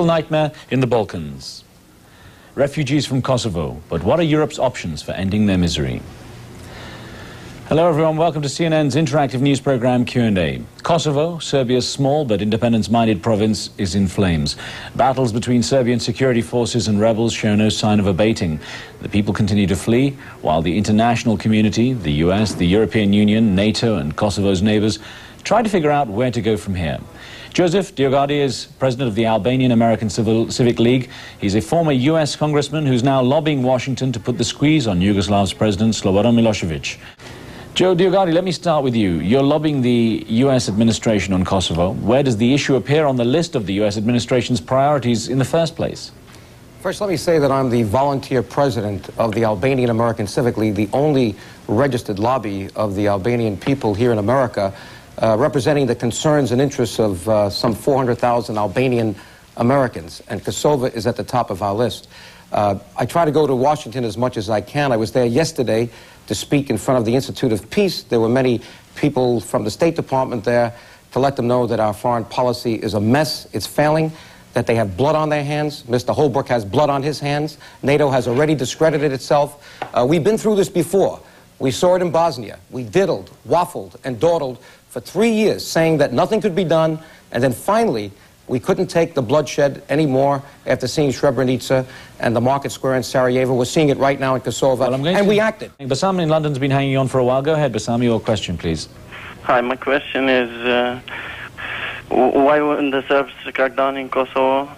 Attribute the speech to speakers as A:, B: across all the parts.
A: Nightmare in the Balkans. Refugees from Kosovo, but what are Europe's options for ending their misery? Hello everyone, welcome to CNN's interactive news program Q&A. Kosovo, Serbia's small but independence-minded province, is in flames. Battles between Serbian security forces and rebels show no sign of abating. The people continue to flee, while the international community, the US, the European Union, NATO and Kosovo's neighbors try to figure out where to go from here. Joseph DioGuardi is president of the Albanian American Civic League. He's a former US congressman who's now lobbying Washington to put the squeeze on Yugoslav's president Slobodan Milosevic. Joe DioGuardi, let me start with you. You're lobbying the US administration on Kosovo. Where does the issue appear on the list of the US administration's priorities in the first place?
B: First, let me say that I'm the volunteer president of the Albanian American Civic League, the only registered lobby of the Albanian people here in America, representing the concerns and interests of some 400,000 Albanian Americans, and Kosovo is at the top of our list. I try to go to Washington as much as I can. I was there yesterday to speak in front of the Institute of Peace. There were many people from the State Department there to let them know that our foreign policy is a mess, it's failing, that they have blood on their hands. Mr. Holbrooke has blood on his hands. NATO has already discredited itself. We've been through this before. We saw it in Bosnia. We diddled, waffled, and dawdled for 3 years, saying that nothing could be done, and then finally, we couldn't take the bloodshed anymore after seeing Srebrenica and the Market Square in Sarajevo. We're seeing it right now in Kosovo, and we acted.
A: Bassam in London's been hanging on for a while. Go ahead, Bassam, your question, please.
C: Hi, my question is, why wouldn't the Serbs crack down in Kosovo?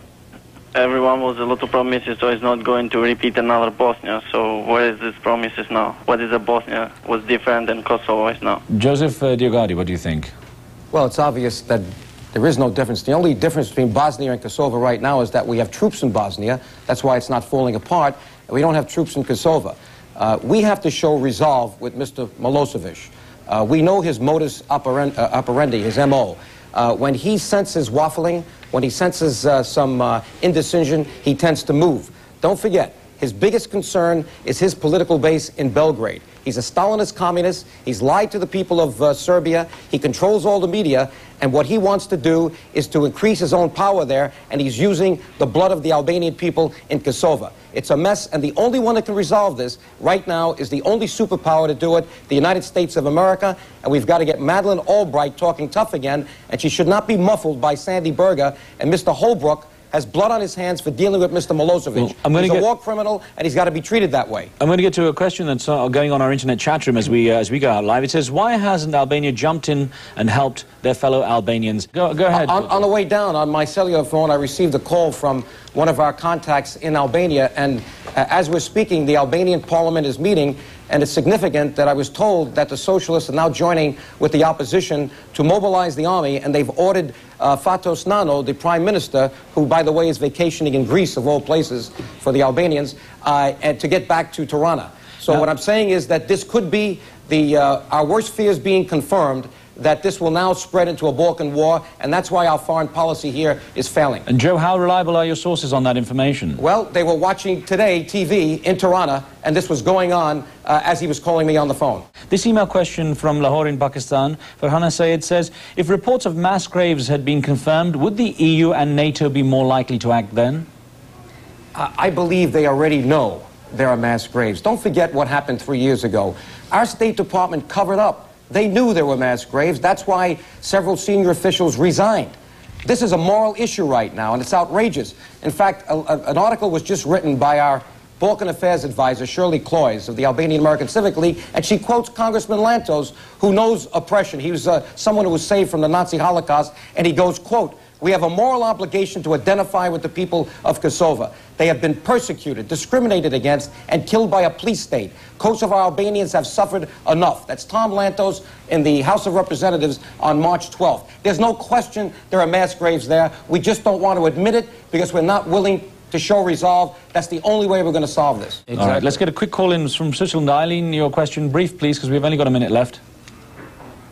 C: Everyone was a lot of promises, so it's not going to repeat another Bosnia. So where is these promises now? What is a Bosnia was different than Kosovo is now?
A: Joseph DioGuardi, what do you think?
B: Well, it's obvious that there is no difference. The only difference between Bosnia and Kosovo right now is that we have troops in Bosnia. That's why it's not falling apart. And we don't have troops in Kosovo. We have to show resolve with Mr. Milosevic. We know his modus operandi, his M.O. When he senses waffling, when he senses some indecision, he tends to move. Don't forget, his biggest concern is his political base in Belgrade. He's a Stalinist communist. He's lied to the people of Serbia. He controls all the media. And what he wants to do is to increase his own power there, and he's using the blood of the Albanian people in Kosovo. It's a mess, and the only one that can resolve this right now is the only superpower to do it, the United States of America, and we've got to get Madeleine Albright talking tough again, and she should not be muffled by Sandy Berger, and Mr. Holbrooke has blood on his hands for dealing with Mr. Milosevic.
A: Well,
B: he's a war criminal, and he's got to be treated that way.
A: I'm going to get to a question that's going on our internet chat room as we go out live. It says, why hasn't Albania jumped in and helped their fellow Albanians? Go ahead.
B: On the way down, on my cellular phone, I received a call from one of our contacts in Albania, and as we're speaking, the Albanian parliament is meeting, and it's significant that I was told that the socialists are now joining with the opposition to mobilize the army, and they've ordered Fatos Nano, the prime minister, who, by the way, is vacationing in Greece, of all places, for the Albanians, and to get back to Tirana. So what I'm saying is that this could be our worst fears being confirmed, that this will now spread into a Balkan war, and that's why our foreign policy here is failing.
A: And Joe, how reliable are your sources on that information?
B: Well, they were watching today TV in Tirana, and this was going on as he was calling me on the phone.
A: This email question from Lahore in Pakistan, Farhana Sayed says, if reports of mass graves had been confirmed, would the EU and NATO be more likely to act then?
B: I believe they already know there are mass graves. Don't forget what happened 3 years ago. Our State Department covered up. They knew there were mass graves. That's why several senior officials resigned. This is a moral issue right now, and it's outrageous. In fact, an article was just written by our Balkan Affairs advisor, Shirley Cloyes, of the Albanian American Civic League, and she quotes Congressman Lantos, who knows oppression. He was someone who was saved from the Nazi Holocaust, and he goes, quote, we have a moral obligation to identify with the people of Kosovo. They have been persecuted, discriminated against, and killed by a police state. Kosovo Albanians have suffered enough. That's Tom Lantos in the House of Representatives on March 12th. There's no question there are mass graves there. We just don't want to admit it because we're not willing to show resolve. That's the only way we're going to solve this.
A: Exactly. All right, let's get a quick call in from Switzerland. Eileen, your question brief, please, because we've only got a minute left.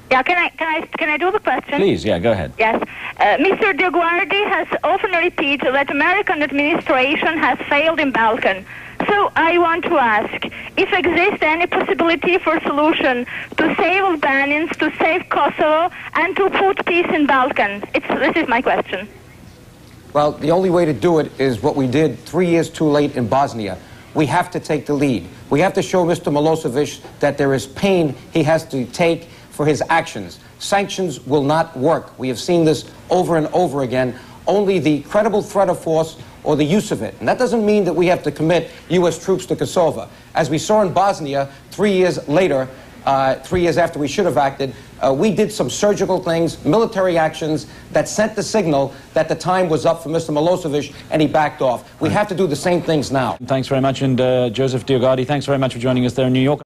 D: Yeah, can I do the question?
A: Please, yeah, go ahead.
D: Yes. Mr. DioGuardi has often repeated that American administration has failed in Balkan. So I want to ask if exists any possibility for solution to save Albanians, to save Kosovo, and to put peace in Balkans. This is my question.
B: Well, the only way to do it is what we did 3 years too late in Bosnia. We have to take the lead. We have to show Mr. Milosevic that there is pain he has to take for his actions. Sanctions will not work. We have seen this over and over again. Only the credible threat of force or the use of it. And that doesn't mean that we have to commit U.S. troops to Kosovo. As we saw in Bosnia 3 years later, 3 years after we should have acted, we did some surgical things, military actions that sent the signal that the time was up for Mr. Milosevic, and he backed off. We have to do the same things now.
A: Thanks very much. And Joseph DioGuardi, thanks very much for joining us there in New York.